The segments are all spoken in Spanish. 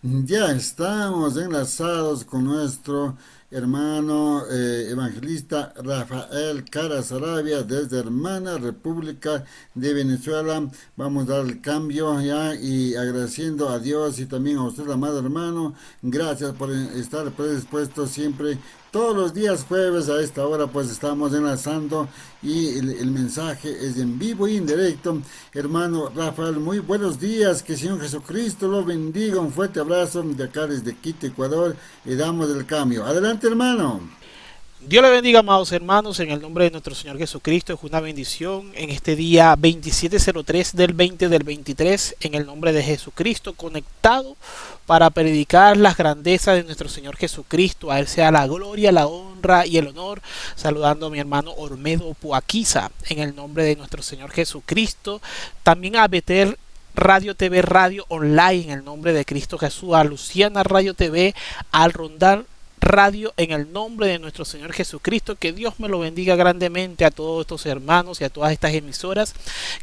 Ya estamos enlazados con nuestro hermano evangelista Rafael Cara Sarabia desde Hermana República de Venezuela. Vamos a dar el cambio ya y agradeciendo a Dios y también a usted, amado hermano. Gracias por estar predispuesto siempre. Todos los días jueves a esta hora pues estamos enlazando y el mensaje es en vivo y en directo. Hermano Rafael, muy buenos días, que el Señor Jesucristo lo bendiga, un fuerte abrazo de acá desde Quito, Ecuador, y damos el cambio. Adelante, hermano. Dios le bendiga, amados hermanos, en el nombre de nuestro Señor Jesucristo. Es una bendición en este día 2703 del 20 del 23, en el nombre de Jesucristo, conectado para predicar las grandezas de nuestro Señor Jesucristo. A Él sea la gloria, la honra y el honor. Saludando a mi hermano Ormedo Puaquiza, en el nombre de nuestro Señor Jesucristo. También a Betel Radio TV, Radio Online, en el nombre de Cristo Jesús, a Luciana Radio TV, al Rondar Radio, en el nombre de nuestro Señor Jesucristo. Que Dios me lo bendiga grandemente a todos estos hermanos y a todas estas emisoras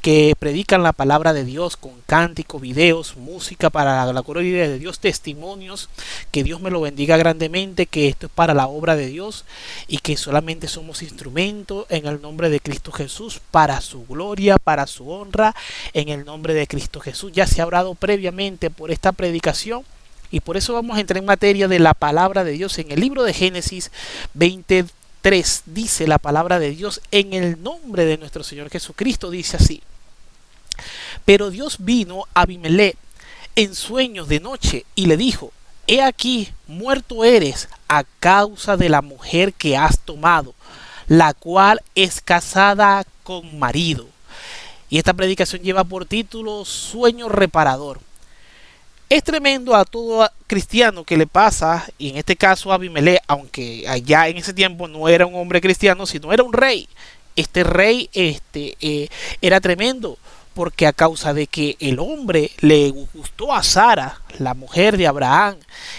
que predican la palabra de Dios con cánticos, videos, música para la gloria de Dios, testimonios. Que Dios me lo bendiga grandemente, que esto es para la obra de Dios y que solamente somos instrumentos en el nombre de Cristo Jesús para su gloria, para su honra, en el nombre de Cristo Jesús. Ya se ha orado previamente por esta predicación y por eso vamos a entrar en materia de la palabra de Dios. En el libro de Génesis 23 dice la palabra de Dios, en el nombre de nuestro Señor Jesucristo, dice así: pero Dios vino a Abimelech en sueños de noche y le dijo: he aquí, muerto eres a causa de la mujer que has tomado, la cual es casada con marido. Y esta predicación lleva por título Sueño Reparador. Es tremendo a todo cristiano que le pasa, y en este caso a Abimelech, aunque allá en ese tiempo no era un hombre cristiano, sino era un rey. Este rey era tremendo, porque a causa de que el hombre le gustó a Sara, la mujer de Abraham,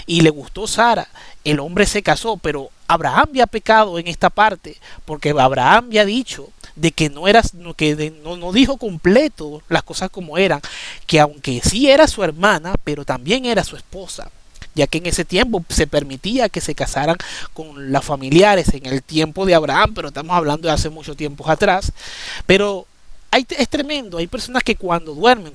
y le gustó Sara, el hombre se casó, pero Abraham había pecado en esta parte, porque Abraham había dicho de que no dijo completo las cosas como eran, que aunque sí era su hermana, pero también era su esposa, ya que en ese tiempo se permitía que se casaran con las familiares en el tiempo de Abraham, pero estamos hablando de hace mucho tiempo atrás. Pero es tremendo, hay personas que cuando duermen,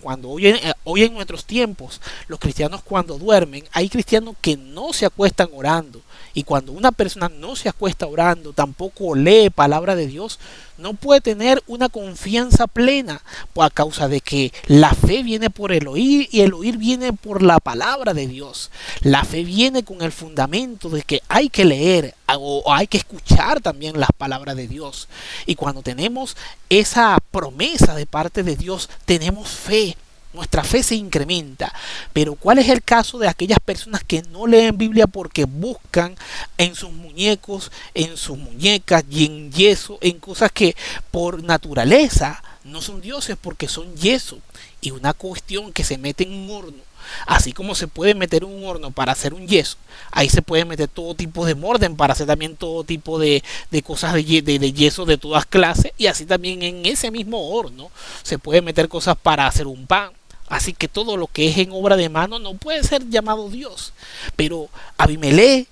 hoy en nuestros tiempos, los cristianos cuando duermen, hay cristianos que no se acuestan orando. Y cuando una persona no se acuesta orando, tampoco lee palabra de Dios, no puede tener una confianza plena, a causa de que la fe viene por el oír y el oír viene por la palabra de Dios. La fe viene con el fundamento de que hay que leer o hay que escuchar también las palabras de Dios. Y cuando tenemos esa promesa de parte de Dios, tenemos fe. Nuestra fe se incrementa. Pero ¿cuál es el caso de aquellas personas que no leen Biblia porque buscan en sus muñecos, en sus muñecas y en yeso, en cosas que por naturaleza no son dioses porque son yeso? Y una cuestión que se mete en un horno, así como se puede meter un horno para hacer un yeso, ahí se puede meter todo tipo de molden para hacer también todo tipo de cosas de yeso de todas clases, y así también en ese mismo horno se puede meter cosas para hacer un pan. Así que todo lo que es en obra de mano no puede ser llamado Dios. Pero Abimelech,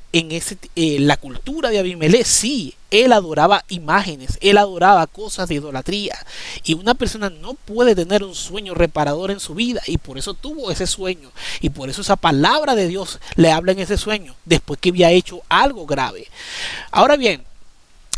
la cultura de Abimelech, sí, él adoraba imágenes, él adoraba cosas de idolatría. Y una persona no puede tener un sueño reparador en su vida, y por eso tuvo ese sueño. Y por eso esa palabra de Dios le habla en ese sueño, después que había hecho algo grave. Ahora bien,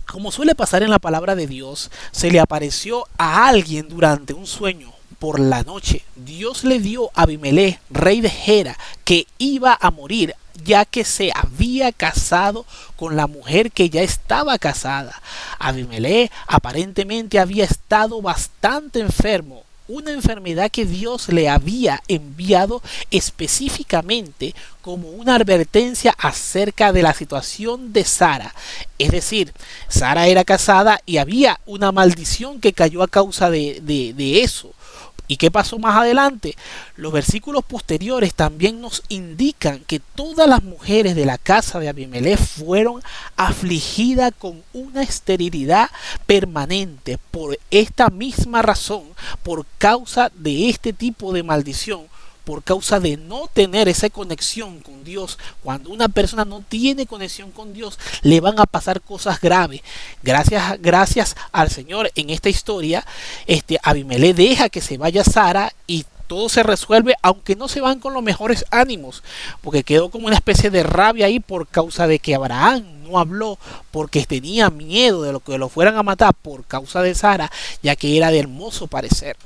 como suele pasar en la palabra de Dios, se le apareció a alguien durante un sueño por la noche. Dios le dio a Abimelech, rey de Gera, que iba a morir, ya que se había casado con la mujer que ya estaba casada. Abimelech aparentemente había estado bastante enfermo, una enfermedad que Dios le había enviado específicamente como una advertencia acerca de la situación de Sara. Es decir, Sara era casada y había una maldición que cayó a causa de eso. ¿Y qué pasó más adelante? Los versículos posteriores también nos indican que todas las mujeres de la casa de Abimelech fueron afligidas con una esterilidad permanente. Por esta misma razón, por causa de este tipo de maldición, por causa de no tener esa conexión con Dios. Cuando una persona no tiene conexión con Dios, le van a pasar cosas graves. Gracias al Señor, en esta historia, Abimelech deja que se vaya Sara y todo se resuelve, aunque no se van con los mejores ánimos, porque quedó como una especie de rabia ahí por causa de que Abraham no habló, porque tenía miedo de que lo fueran a matar por causa de Sara, ya que era de hermoso parecer.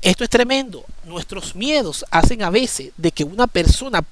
Esto es tremendo. Nuestros miedos hacen a veces de que una persona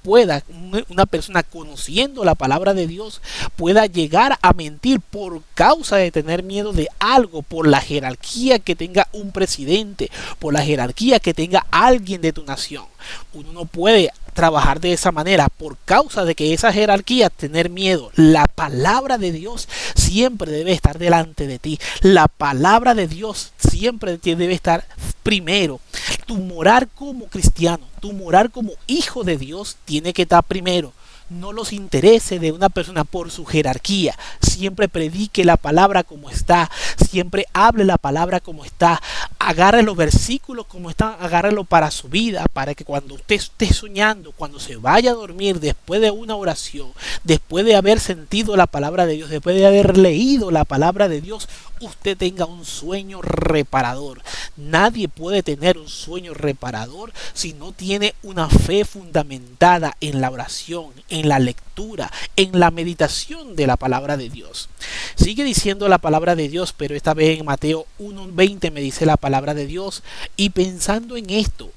conociendo la palabra de Dios, pueda llegar a mentir por causa de tener miedo de algo, por la jerarquía que tenga un presidente, por la jerarquía que tenga alguien de tu nación. Uno no puede trabajar de esa manera por causa de que esa jerarquía, tener miedo. La palabra de Dios siempre debe estar delante de ti. La palabra de Dios siempre debe estar primero. Tu morar como cristiano, tu morar como hijo de Dios tiene que estar primero. No los intereses de una persona por su jerarquía. Siempre predique la palabra como está. Siempre hable la palabra como está. Agarre los versículos como están. Agárrelo para su vida. Para que cuando usted esté soñando, cuando se vaya a dormir, después de una oración, después de haber sentido la palabra de Dios, después de haber leído la palabra de Dios, usted tenga un sueño reparador. Nadie puede tener un sueño reparador si no tiene una fe fundamentada en la oración, en la lectura, en la meditación de la palabra de Dios. Sigue diciendo la palabra de Dios, pero esta vez en Mateo 1:20 me dice la palabra de Dios: y pensando en esto,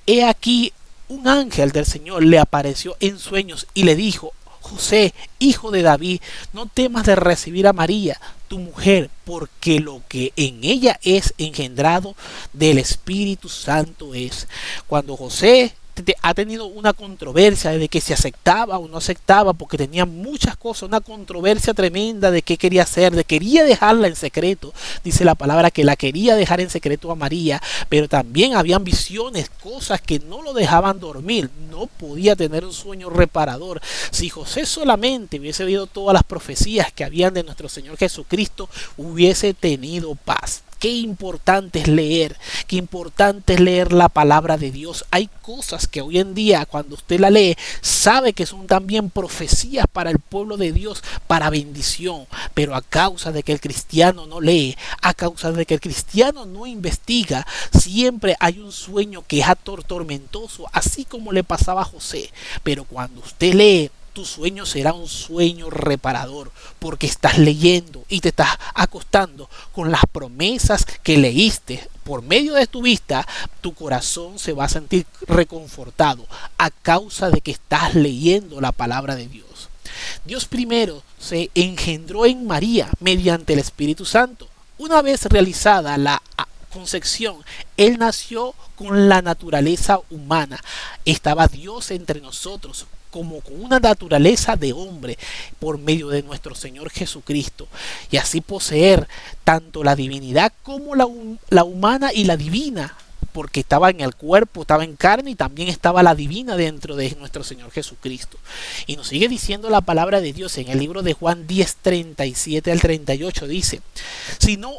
he aquí un ángel del Señor le apareció en sueños y le dijo: José, hijo de David, no temas de recibir a María, tu mujer, porque lo que en ella es engendrado del Espíritu Santo es. Cuando José ha tenido una controversia de que se aceptaba o no aceptaba, porque tenía muchas cosas, una controversia tremenda de qué quería hacer, de quería dejarla en secreto. Dice la palabra que la quería dejar en secreto a María, pero también habían visiones, cosas que no lo dejaban dormir. No podía tener un sueño reparador. Si José solamente hubiese oído todas las profecías que habían de nuestro Señor Jesucristo, hubiese tenido paz. Qué importante es leer la palabra de Dios. Hay cosas que hoy en día, cuando usted la lee, sabe que son también profecías para el pueblo de Dios, para bendición. Pero a causa de que el cristiano no lee, a causa de que el cristiano no investiga, siempre hay un sueño que es tormentoso, así como le pasaba a José. Pero cuando usted lee, tu sueño será un sueño reparador, porque estás leyendo y te estás acostando con las promesas que leíste. Por medio de tu vista, tu corazón se va a sentir reconfortado a causa de que estás leyendo la palabra de Dios. Dios primero se engendró en María mediante el Espíritu Santo. Una vez realizada la concepción, Él nació con la naturaleza humana. Estaba Dios entre nosotros, como con una naturaleza de hombre, por medio de nuestro Señor Jesucristo, y así poseer tanto la divinidad como la humana y la divina, porque estaba en el cuerpo, estaba en carne, y también estaba la divina dentro de nuestro Señor Jesucristo. Y nos sigue diciendo la palabra de Dios en el libro de Juan 10:37 al 38, dice: si no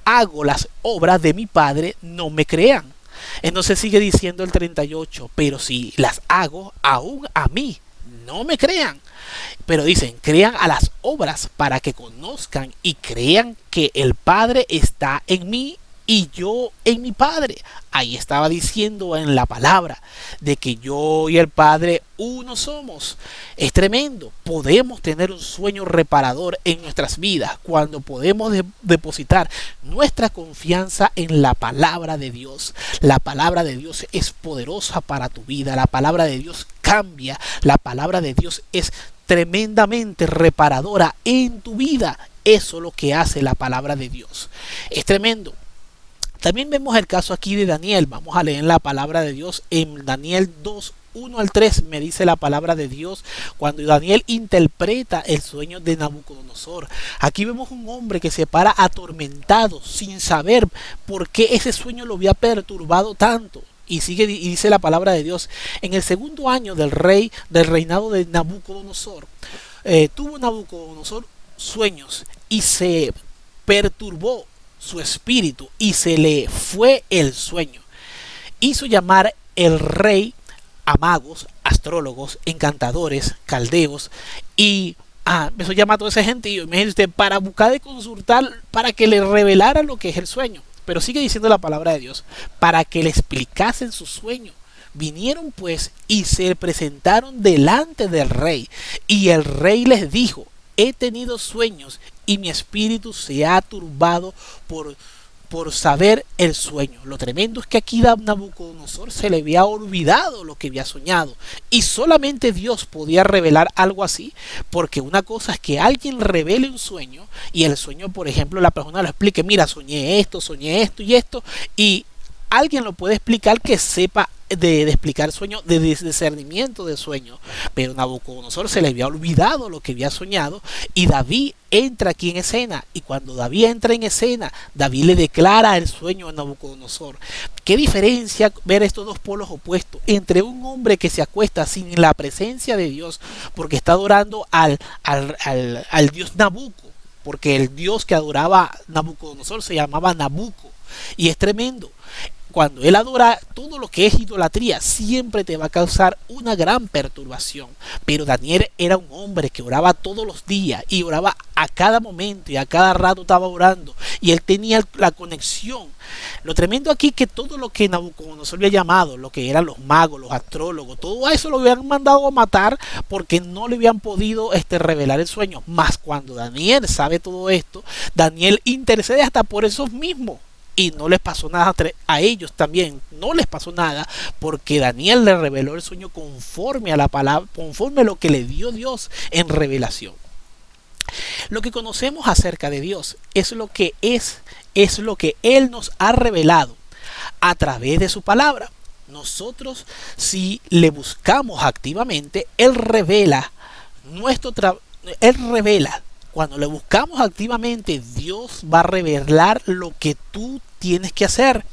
hago las obras de mi Padre, no me crean. Entonces sigue diciendo el 38, pero si las hago, aún a mí no me crean. Pero dicen, crean a las obras para que conozcan y crean que el Padre está en mí y yo en mi Padre. Ahí estaba diciendo en la palabra de que yo y el Padre uno somos. Es tremendo. Podemos tener un sueño reparador en nuestras vidas cuando podemos depositar nuestra confianza en la palabra de Dios. La palabra de Dios es poderosa para tu vida. La palabra de Dios cambia. La palabra de Dios es tremendamente reparadora en tu vida. Eso es lo que hace la palabra de Dios. Es tremendo. También vemos el caso aquí de Daniel. Vamos a leer la palabra de Dios en Daniel 2:1 al 3. Me dice la palabra de Dios cuando Daniel interpreta el sueño de Nabucodonosor. Aquí vemos un hombre que se para atormentado sin saber por qué ese sueño lo había perturbado tanto. Y dice la palabra de Dios: en el segundo año del reinado de Nabucodonosor, tuvo Nabucodonosor sueños y se perturbó su espíritu y se le fue el sueño. Hizo llamar el rey a magos, astrólogos, encantadores, caldeos y empezó a llamar a toda esa gente y imagínese usted, para buscar de consultar para que le revelara lo que es el sueño. Pero sigue diciendo la palabra de Dios, para que le explicasen su sueño. Vinieron pues y se presentaron delante del rey, y el rey les dijo: he tenido sueños y mi espíritu se ha turbado por saber el sueño. Lo tremendo es que aquí a Nabucodonosor se le había olvidado lo que había soñado, y solamente Dios podía revelar algo así, porque una cosa es que alguien revele un sueño y el sueño, por ejemplo, la persona lo explique: mira, soñé esto y esto, y alguien lo puede explicar que sepa de explicar sueños, de discernimiento de sueños. Pero Nabucodonosor se le había olvidado lo que había soñado, y David entra aquí en escena, y cuando David entra en escena, David le declara el sueño a Nabucodonosor. Qué diferencia ver estos dos polos opuestos entre un hombre que se acuesta sin la presencia de Dios porque está adorando al dios Nabuco, porque el dios que adoraba Nabucodonosor se llamaba Nabuco, y es tremendo. Cuando él adora todo lo que es idolatría, siempre te va a causar una gran perturbación. Pero Daniel era un hombre que oraba todos los días, y oraba a cada momento, y a cada rato estaba orando, y él tenía la conexión. Lo tremendo aquí es que todo lo que Nabucodonosor había llamado, lo que eran los magos, los astrólogos, todo eso lo habían mandado a matar porque no le habían podido revelar el sueño. Mas cuando Daniel sabe todo esto, Daniel intercede hasta por esos mismos. Y no les pasó nada a ellos también, no les pasó nada, porque Daniel le reveló el sueño conforme a la palabra, conforme a lo que le dio Dios en revelación. Lo que conocemos acerca de Dios es lo que Él nos ha revelado a través de su palabra. Nosotros, si le buscamos activamente, Él revela Él revela. Cuando le buscamos activamente, Dios va a revelar lo que tú tienes que hacer.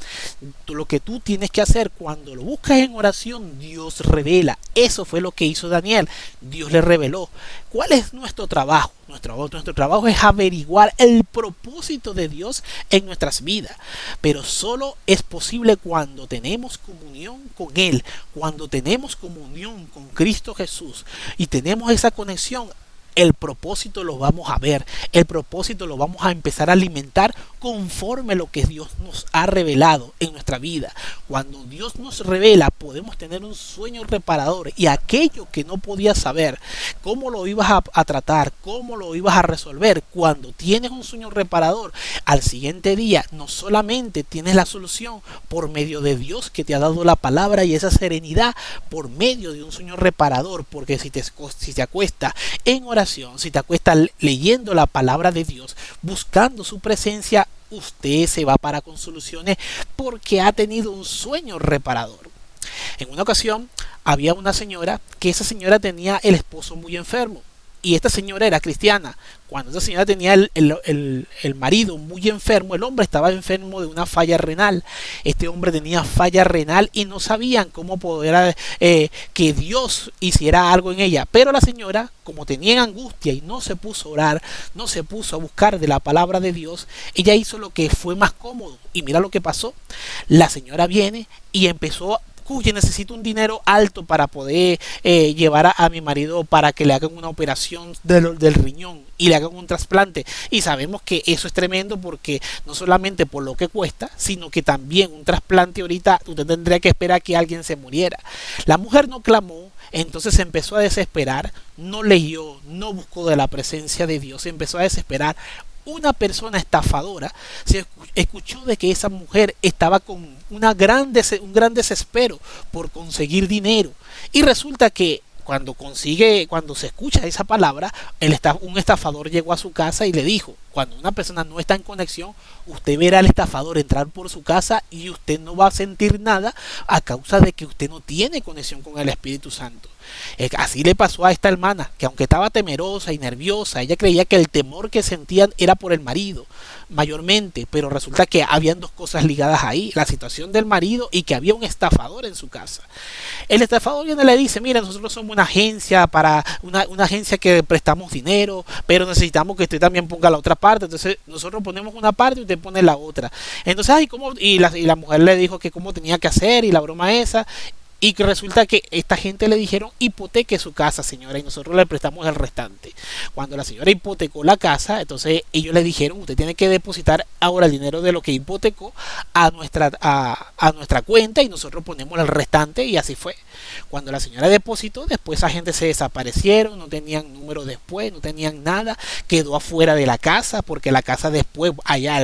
Lo que tú tienes que hacer cuando lo buscas en oración, Dios revela. Eso fue lo que hizo Daniel. Dios le reveló. ¿Cuál es nuestro trabajo? Nuestro trabajo es averiguar el propósito de Dios en nuestras vidas. Pero solo es posible cuando tenemos comunión con Él, cuando tenemos comunión con Cristo Jesús y tenemos esa conexión. El propósito lo vamos a ver, el propósito lo vamos a empezar a alimentar conforme lo que Dios nos ha revelado en nuestra vida. Cuando Dios nos revela, podemos tener un sueño reparador, y aquello que no podías saber, cómo lo ibas a tratar, cómo lo ibas a resolver, cuando tienes un sueño reparador, al siguiente día no solamente tienes la solución por medio de Dios que te ha dado la palabra y esa serenidad por medio de un sueño reparador, porque si te acuestas en oración, si te acuestas leyendo la palabra de Dios, buscando su presencia, usted se va para con soluciones porque ha tenido un sueño reparador. En una ocasión había una señora, que esa señora tenía el esposo muy enfermo, y esta señora era cristiana. Cuando esa señora tenía el marido muy enfermo, el hombre estaba enfermo de una falla renal. Este hombre tenía falla renal y no sabían cómo poder que Dios hiciera algo en ella. Pero la señora, como tenía angustia y no se puso a orar, no se puso a buscar de la palabra de Dios, ella hizo lo que fue más cómodo. Y mira lo que pasó. La señora viene y empezó: oye, necesito un dinero alto para poder llevar a mi marido para que le hagan una operación del riñón y le hagan un trasplante. Y sabemos que eso es tremendo, porque no solamente por lo que cuesta, sino que también un trasplante ahorita usted tendría que esperar que alguien se muriera. La mujer no clamó, entonces se empezó a desesperar, no leyó, no buscó de la presencia de Dios, se empezó a desesperar. Una persona estafadora se escuchó de que esa mujer estaba con un gran desespero por conseguir dinero, y resulta que cuando se escucha esa palabra, un estafador llegó a su casa y le dijo: cuando una persona no está en conexión, usted verá al estafador entrar por su casa y usted no va a sentir nada a causa de que usted no tiene conexión con el Espíritu Santo. Así le pasó a esta hermana, que aunque estaba temerosa y nerviosa, ella creía que el temor que sentían era por el marido mayormente, pero resulta que habían dos cosas ligadas ahí: la situación del marido y que había un estafador en su casa. El estafador viene y le dice: mira, nosotros somos una agencia una agencia que prestamos dinero, pero necesitamos que usted también ponga la otra parte. Entonces nosotros ponemos una parte y usted pone la otra. Entonces, y la mujer le dijo que cómo tenía que hacer, y la broma esa. Y que resulta que esta gente le dijeron hipoteque su casa, señora, y nosotros le prestamos el restante. Cuando la señora hipotecó la casa, entonces ellos le dijeron, usted tiene que depositar ahora el dinero de lo que hipotecó a nuestra cuenta y nosotros ponemos el restante, y así fue. Cuando la señora depositó, después esa gente se desaparecieron, no tenían número después, no tenían nada, quedó afuera de la casa porque la casa después allá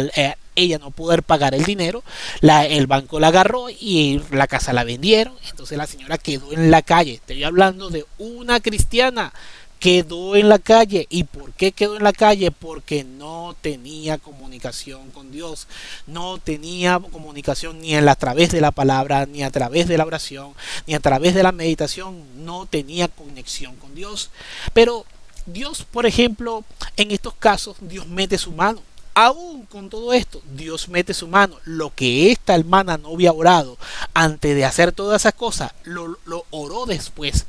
ella no poder pagar el dinero, el banco la agarró y la casa la vendieron. Entonces la señora quedó en la calle. Estoy hablando de una cristiana, quedó en la calle. ¿Y por qué quedó en la calle? Porque no tenía comunicación con Dios, no tenía comunicación ni a través de la palabra, ni a través de la oración, ni a través de la meditación, no tenía conexión con Dios. Pero Dios, por ejemplo, en estos casos, Dios mete su mano. Aún con todo esto, Dios mete su mano. Lo que esta hermana no había orado antes de hacer todas esas cosas, lo oró después.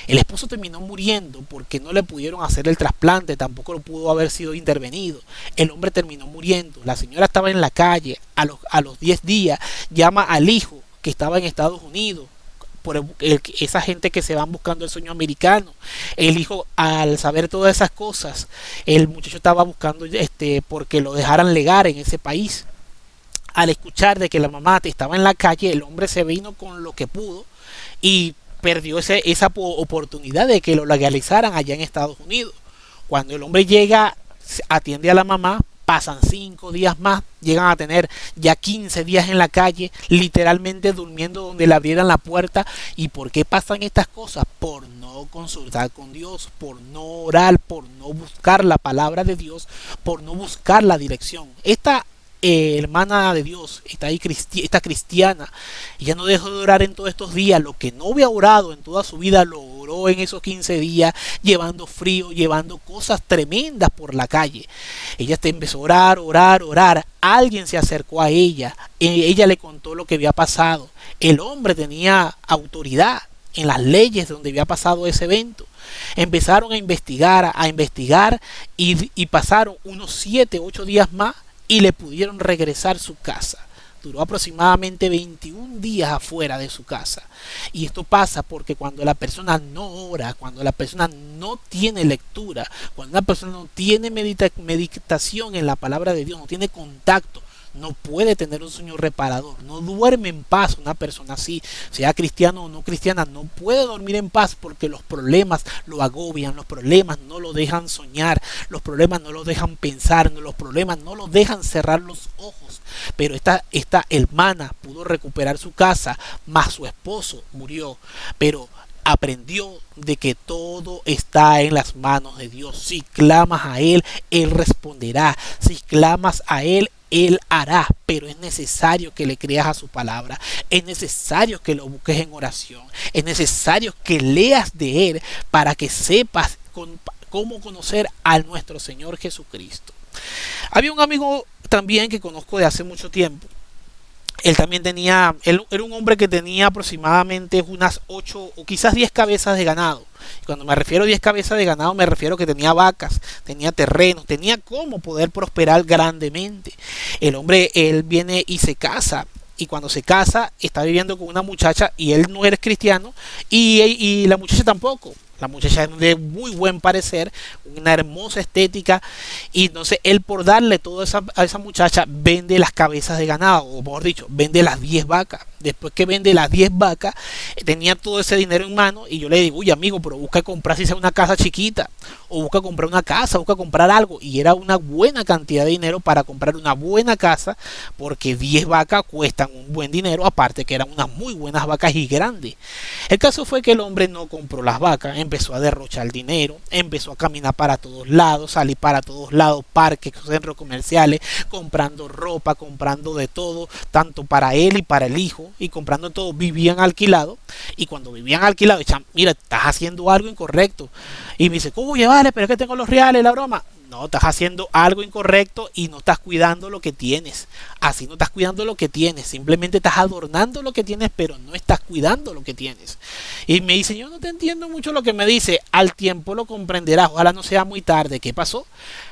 El esposo terminó muriendo porque no le pudieron hacer el trasplante, tampoco lo pudo haber sido intervenido. El hombre terminó muriendo. La señora estaba en la calle. A los 10 días llama al hijo que estaba en Estados Unidos, por esa gente que se van buscando el sueño americano. El hijo, al saber todas esas cosas, el muchacho estaba buscando porque lo dejaran legar en ese país. Al escuchar de que la mamá estaba en la calle, el hombre se vino con lo que pudo y perdió esa oportunidad de que lo legalizaran allá en Estados Unidos. Cuando el hombre llega, atiende a la mamá, pasan 5 días más, llegan a tener ya 15 días en la calle, literalmente durmiendo donde le abrieran la puerta. ¿Y por qué pasan estas cosas? Por no consultar con Dios, por no orar, por no buscar la palabra de Dios, por no buscar la dirección. Esta hermana de Dios, esta cristiana, ella no dejó de orar en todos estos días. Lo que no había orado en toda su vida, lo oró en esos 15 días, llevando frío, llevando cosas tremendas por la calle. Ella empezó a orar. Alguien se acercó a ella, ella le contó lo que había pasado. El hombre tenía autoridad en las leyes donde había pasado ese evento. Empezaron a investigar y pasaron unos 7-8 días más y le pudieron regresar su casa. Duró aproximadamente 21 días afuera de su casa. Y esto pasa porque cuando la persona no ora, cuando la persona no tiene lectura, cuando una persona no tiene meditación en la palabra de Dios, no tiene contacto, no puede tener un sueño reparador, no duerme en paz. Una persona así, sea cristiano o no cristiana, no puede dormir en paz porque los problemas lo agobian, los problemas no lo dejan soñar, los problemas no lo dejan pensar, los problemas no lo dejan cerrar los ojos. Pero esta hermana pudo recuperar su casa, más su esposo murió, pero aprendió de que todo está en las manos de Dios. Si clamas a Él, Él responderá. Si clamas a Él hará, pero es necesario que le creas a su palabra, es necesario que lo busques en oración, es necesario que leas de Él para que sepas cómo conocer a nuestro Señor Jesucristo. Había un amigo también que conozco de hace mucho tiempo. Él era un hombre que tenía aproximadamente unas 8 o quizás 10 cabezas de ganado. Y cuando me refiero a 10 cabezas de ganado, me refiero que tenía vacas, tenía terrenos, tenía cómo poder prosperar grandemente. El hombre, él viene y se casa. Y cuando se casa, está viviendo con una muchacha y él no era cristiano y la muchacha tampoco. La muchacha es de muy buen parecer, una hermosa estética, y entonces él, por darle todo a esa muchacha, vende las cabezas de ganado, o mejor dicho, vende las 10 vacas. Después que vende las 10 vacas, tenía todo ese dinero en mano, y yo le digo, uy amigo, pero busca comprar si sea una casa chiquita, o busca comprar una casa, busca comprar algo. Y era una buena cantidad de dinero para comprar una buena casa, porque 10 vacas cuestan un buen dinero, aparte que eran unas muy buenas vacas y grandes. El caso fue que el hombre no compró las vacas, empezó a derrochar dinero, empezó a caminar para todos lados, salir para todos lados, parques, centros comerciales, comprando ropa, comprando de todo, tanto para él y para el hijo, y comprando todo. Vivían alquilados, y cuando vivían alquilados, decían, mira, estás haciendo algo incorrecto. Y me dice, ¿cómo vale? Pero es que tengo los reales, la broma. No, estás haciendo algo incorrecto y no estás cuidando lo que tienes. Así no estás cuidando lo que tienes. Simplemente estás adornando lo que tienes, pero no estás cuidando lo que tienes. Y me dice, yo no te entiendo mucho lo que me dice. Al tiempo lo comprenderás. Ojalá no sea muy tarde. ¿Qué pasó?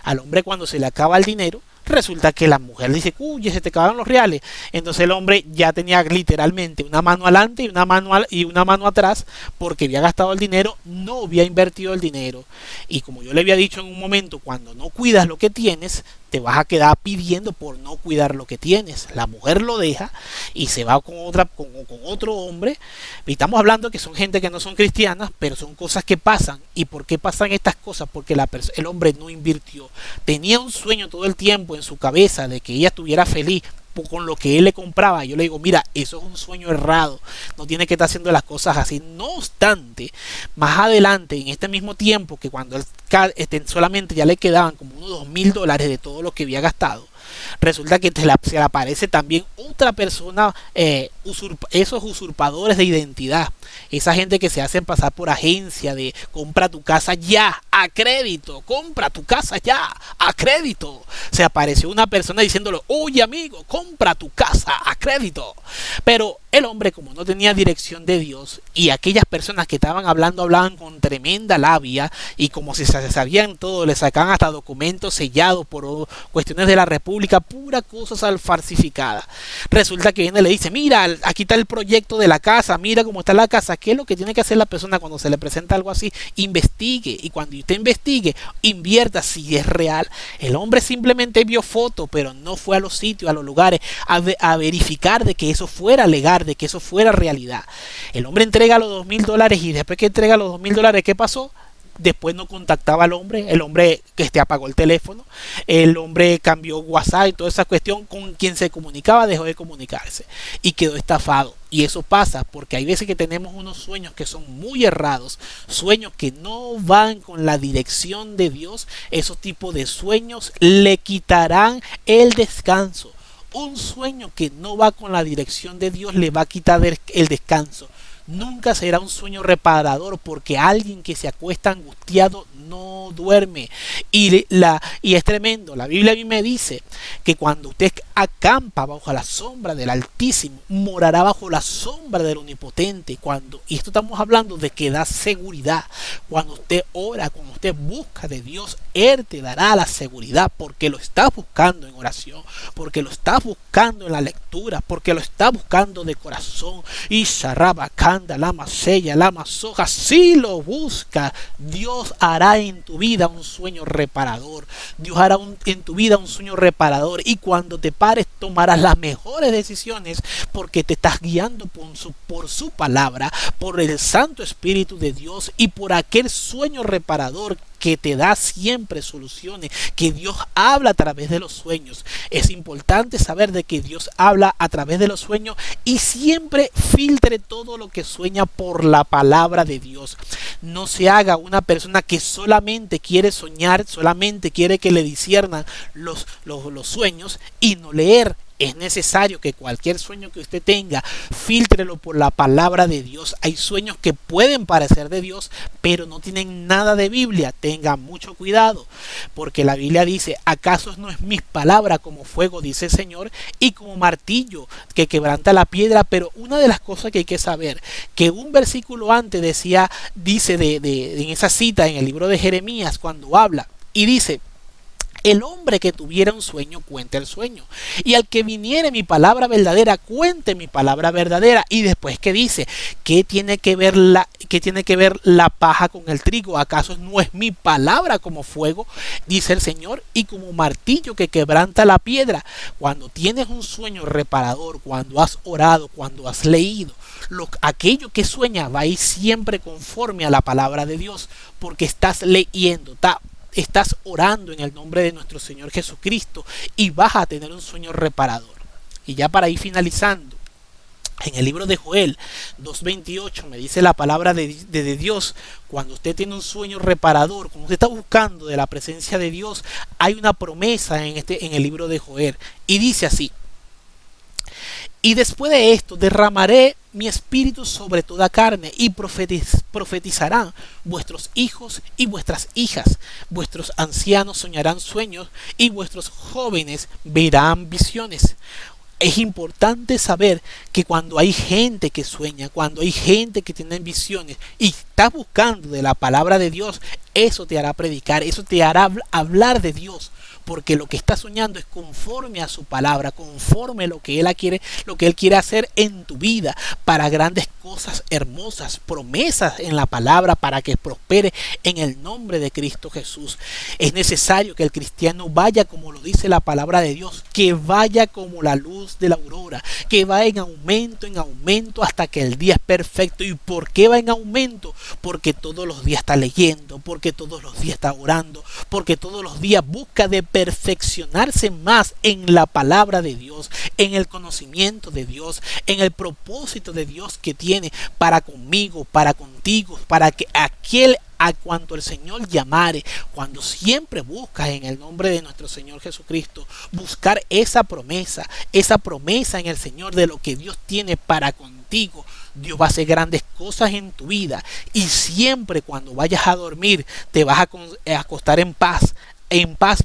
Al hombre, cuando se le acaba el dinero, Resulta que la mujer dice, uy, se te acabaron los reales. Entonces el hombre ya tenía literalmente una mano adelante y una mano atrás, porque había gastado el dinero, no había invertido el dinero. Y como yo le había dicho en un momento, cuando no cuidas lo que tienes, te vas a quedar pidiendo por no cuidar lo que tienes. La mujer lo deja y se va con otro hombre. Y estamos hablando que son gente que no son cristianas, pero son cosas que pasan. ¿Y por qué pasan estas cosas? Porque el hombre no invirtió. Tenía un sueño todo el tiempo en su cabeza de que ella estuviera feliz con lo que él le compraba. Yo le digo, mira, eso es un sueño errado, no tiene que estar haciendo las cosas así. No obstante, más adelante, en este mismo tiempo, que cuando él solamente ya le quedaban como unos $2,000 de todo lo que había gastado, resulta que se le aparece también otra persona, esos usurpadores de identidad, esa gente que se hacen pasar por agencia de compra tu casa ya a crédito, compra tu casa ya a crédito. Se apareció una persona diciéndole, oye amigo, compra tu casa a crédito. Pero el hombre, como no tenía dirección de Dios, y aquellas personas que estaban hablando hablaban con tremenda labia, y como si se sabían todo, le sacaban hasta documentos sellados por cuestiones de la República, pura cosa falsificada. Resulta que viene y le dice, mira, aquí está el proyecto de la casa, mira cómo está la casa. ¿Qué es lo que tiene que hacer la persona cuando se le presenta algo así? Investigue, y cuando usted investigue, invierta si es real. El hombre simplemente vio fotos, pero no fue a los sitios, a los lugares, a verificar de que eso fuera legal, de que eso fuera realidad. El hombre entrega los $2,000, y después que entrega los $2,000, ¿qué pasó? Después no contactaba al hombre, el hombre apagó el teléfono, el hombre cambió WhatsApp y toda esa cuestión. Con quien se comunicaba dejó de comunicarse y quedó estafado. Y eso pasa porque hay veces que tenemos unos sueños que son muy errados, sueños que no van con la dirección de Dios. Esos tipos de sueños le quitarán el descanso. Un sueño que no va con la dirección de Dios le va a quitar el descanso. Nunca será un sueño reparador, porque alguien que se acuesta angustiado no duerme. Y es tremendo. La Biblia a mí me dice que cuando usted acampa bajo la sombra del Altísimo, morará bajo la sombra del Omnipotente. Y esto estamos hablando de que da seguridad. Cuando usted ora, cuando usted busca de Dios, Él te dará la seguridad, porque lo estás buscando en oración, porque lo estás buscando en la lectura, porque lo estás buscando de corazón. Y la masella, la masoja, si lo busca, Dios hará en tu vida un sueño reparador. Dios hará en tu vida un sueño reparador, y cuando te pares tomarás las mejores decisiones, porque te estás guiando por su palabra, por el Santo Espíritu de Dios, y por aquel sueño reparador que te da siempre soluciones, que Dios habla a través de los sueños. Es importante saber de que Dios habla a través de los sueños, y siempre filtre todo lo que sueña por la palabra de Dios. No se haga una persona que solamente quiere soñar, solamente quiere que le disciernan los sueños y no leer. Es necesario que cualquier sueño que usted tenga, fíltrelo por la palabra de Dios. Hay sueños que pueden parecer de Dios, pero no tienen nada de Biblia. Tenga mucho cuidado, porque la Biblia dice, ¿acaso no es mis palabras como fuego, dice el Señor, y como martillo que quebranta la piedra? Pero una de las cosas que hay que saber, que un versículo antes dice en esa cita en el libro de Jeremías, cuando habla, y dice, el hombre que tuviera un sueño, cuente el sueño, y al que viniere mi palabra verdadera, cuente mi palabra verdadera. Y después, ¿qué dice? ¿Qué tiene que ver la paja con el trigo? ¿Acaso no es mi palabra como fuego, dice el Señor, y como martillo que quebranta la piedra? Cuando tienes un sueño reparador, cuando has orado, cuando has leído, aquello que sueñas va a ir siempre conforme a la palabra de Dios, porque estás leyendo, estás orando en el nombre de nuestro Señor Jesucristo, y vas a tener un sueño reparador. Y ya para ir finalizando, en el libro de Joel 2:28 me dice la palabra de Dios, cuando usted tiene un sueño reparador, cuando usted está buscando de la presencia de Dios, hay una promesa en el libro de Joel, y dice así: y después de esto derramaré mi espíritu sobre toda carne, y profetizarán vuestros hijos y vuestras hijas, vuestros ancianos soñarán sueños, y vuestros jóvenes verán visiones. Es importante saber que cuando hay gente que sueña, cuando hay gente que tiene visiones y está buscando de la palabra de Dios, eso te hará predicar, eso te hará hablar de Dios, porque lo que está soñando es conforme a su palabra, conforme a lo que él quiere hacer en tu vida, para grandes cosas hermosas, promesas en la palabra para que prospere en el nombre de Cristo Jesús. Es necesario que el cristiano vaya como lo dice la palabra de Dios, que vaya como la luz de la aurora, que va en aumento hasta que el día es perfecto. ¿Y por qué va en aumento? Porque todos los días está leyendo, porque todos los días está orando, porque todos los días busca de perfeccionarse más en la palabra de Dios, en el conocimiento de Dios, en el propósito de Dios que tiene para conmigo, para contigo, para que aquel a cuanto el Señor llamare. Cuando siempre buscas en el nombre de nuestro Señor Jesucristo, buscar esa promesa en el Señor de lo que Dios tiene para contigo, Dios va a hacer grandes cosas en tu vida. Y siempre cuando vayas a dormir te vas a acostar en paz,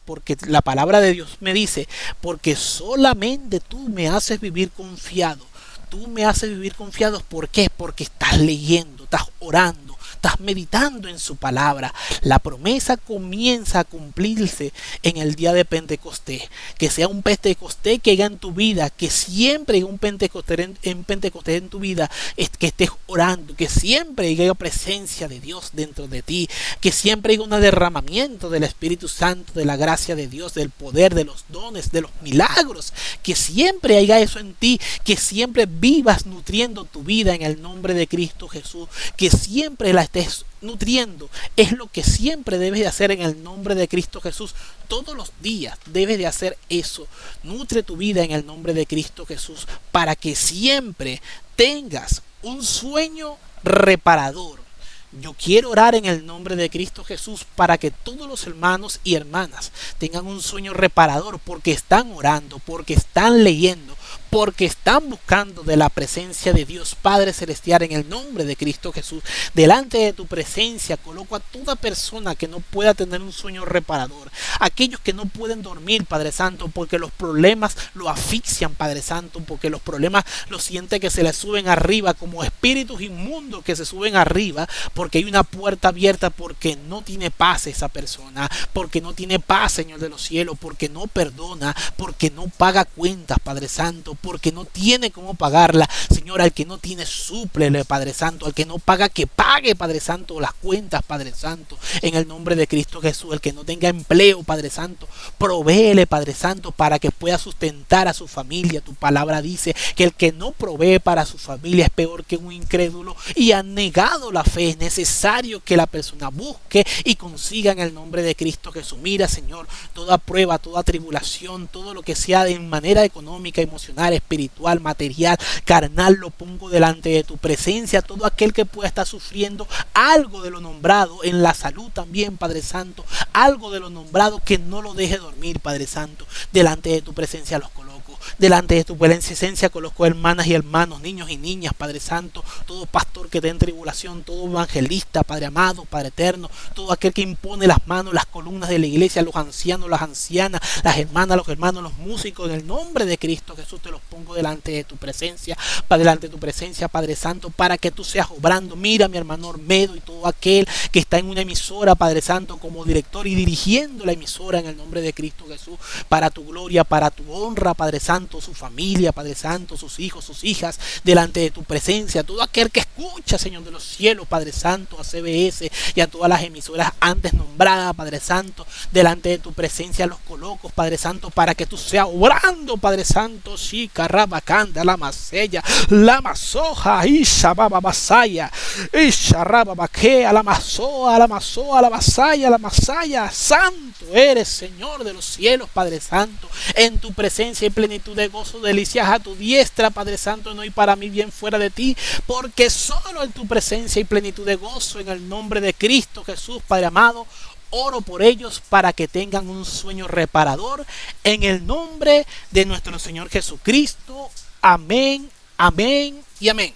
porque la palabra de Dios me dice, porque solamente tú me haces vivir confiado. Tú me haces vivir confiado. ¿Por qué? Porque estás leyendo, estás orando, estás meditando en su palabra. La promesa comienza a cumplirse en el día de Pentecostés. Que sea un Pentecostés que haya en tu vida, que siempre haya un Pentecostés en tu vida, que estés orando, que siempre haya presencia de Dios dentro de ti, que siempre haya un derramamiento del Espíritu Santo, de la gracia de Dios, del poder, de los dones, de los milagros, que siempre haya eso en ti, que siempre vivas nutriendo tu vida en el nombre de Cristo Jesús, que siempre la estés nutriendo. Es lo que siempre debes de hacer en el nombre de Cristo Jesús. Todos los días debes de hacer eso. Nutre tu vida en el nombre de Cristo Jesús para que siempre tengas un sueño reparador. Yo quiero orar en el nombre de Cristo Jesús para que todos los hermanos y hermanas tengan un sueño reparador, porque están orando, porque están leyendo, porque están buscando de la presencia de Dios Padre Celestial en el nombre de Cristo Jesús. Delante de tu presencia coloco a toda persona que no pueda tener un sueño reparador, aquellos que no pueden dormir, Padre Santo, porque los problemas lo asfixian, Padre Santo, porque los problemas lo siente que se le suben arriba como espíritus inmundos que se suben arriba, porque hay una puerta abierta, porque no tiene paz esa persona, porque no tiene paz, Señor de los cielos, porque no perdona, porque no paga cuentas, Padre Santo, porque no tiene cómo pagarla. Señor, al que no tiene, súplele, Padre Santo. Al que no paga, que pague, Padre Santo, las cuentas, Padre Santo, en el nombre de Cristo Jesús. El que no tenga empleo, Padre Santo, provéele, Padre Santo, para que pueda sustentar a su familia. Tu palabra dice que el que no provee para su familia es peor que un incrédulo y ha negado la fe. Es necesario que la persona busque y consiga en el nombre de Cristo Jesús. Mira, Señor, toda prueba, toda tribulación, todo lo que sea de manera económica, emocional, espiritual, material, carnal, lo pongo delante de tu presencia. Todo aquel que pueda estar sufriendo algo de lo nombrado, en la salud también, Padre Santo, algo de lo nombrado, que no lo deje dormir, Padre Santo. Delante de tu presencia los coloco. Delante de tu presencia coloco hermanas y hermanos, niños y niñas, Padre Santo, todo pastor que esté en tribulación, todo evangelista, Padre amado, Padre eterno, todo aquel que impone las manos, las columnas de la iglesia, los ancianos, las ancianas, las hermanas, los hermanos, los músicos, en el nombre de Cristo Jesús te los pongo delante de tu presencia, Padre Santo, para que tú seas obrando. Mira, mi hermano Ormedo y todo aquel que está en una emisora, Padre Santo, como director y dirigiendo la emisora en el nombre de Cristo Jesús, para tu gloria, para tu honra, Padre Santo, su familia, Padre Santo, sus hijos, sus hijas, delante de tu presencia, todo aquel que escucha, Señor de los cielos, Padre Santo, a CBS y a todas las emisoras antes nombradas, Padre Santo, delante de tu presencia los coloco, Padre Santo, para que tú seas obrando, Padre Santo, sí, carrabacanda, la masella, la masoja, isha baba basaya, isha rababaquea, la masoa, la masoa, la basaya, la masaya. Santo eres, Señor de los cielos, Padre Santo, en tu presencia y plenitud de gozo, delicias a tu diestra, Padre Santo, no hay para mí bien fuera de ti, porque solo en tu presencia y plenitud de gozo, en el nombre de Cristo Jesús, Padre amado, oro por ellos para que tengan un sueño reparador, en el nombre de nuestro Señor Jesucristo. Amén, amén y amén.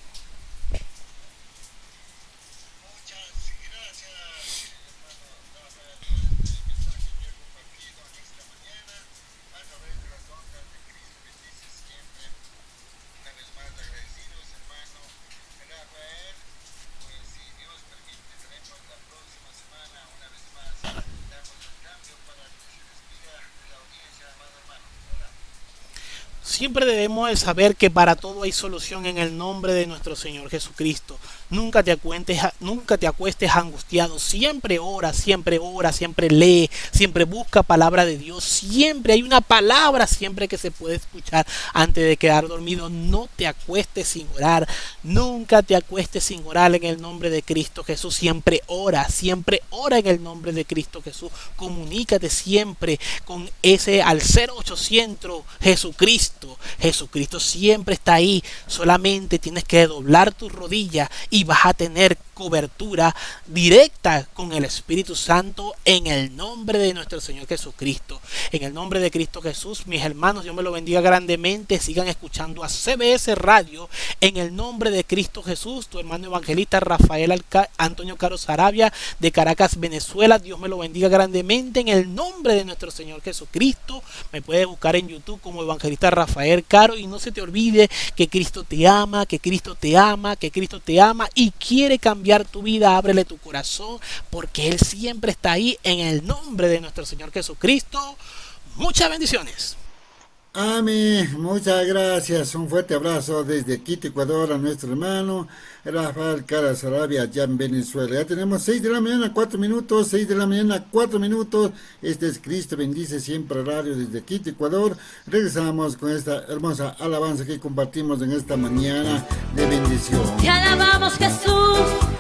siempre debemos de saber que para todo hay solución en el nombre de nuestro Señor Jesucristo. Nunca te acuestes angustiado. Siempre ora, siempre lee, siempre busca palabra de Dios. Siempre hay una palabra siempre que se puede escuchar antes de quedar dormido. No te acuestes sin orar. Nunca te acuestes sin orar en el nombre de Cristo Jesús. Siempre ora en el nombre de Cristo Jesús. Comunícate siempre con ese al 0800 Jesucristo. Jesucristo siempre está ahí. Solamente tienes que doblar tus rodillas y vas a tener cobertura directa con el Espíritu Santo en el nombre de nuestro Señor Jesucristo. En el nombre de Cristo Jesús, mis hermanos, Dios me lo bendiga grandemente. Sigan escuchando a CBS Radio en el nombre de Cristo Jesús. Tu hermano evangelista Rafael Antonio Caro Sarabia de Caracas, Venezuela. Dios me lo bendiga grandemente en el nombre de nuestro Señor Jesucristo. Me puedes buscar en YouTube como evangelista Rafael Caro, y no se te olvide que Cristo te ama, que Cristo te ama, que Cristo te ama y quiere cambiar tu vida. Ábrele tu corazón, porque Él siempre está ahí en el nombre de nuestro Señor Jesucristo. Muchas bendiciones. Amén, muchas gracias. Un fuerte abrazo desde Quito, Ecuador, a nuestro hermano Rafael Cara Sarabia, allá en Venezuela. Ya tenemos 6 de la mañana, 4 minutos, 6 de la mañana, 4 minutos. Este es Cristo Bendice Siempre Radio desde Quito, Ecuador. Regresamos con esta hermosa alabanza que compartimos en esta mañana de bendición. Te alabamos, Jesús.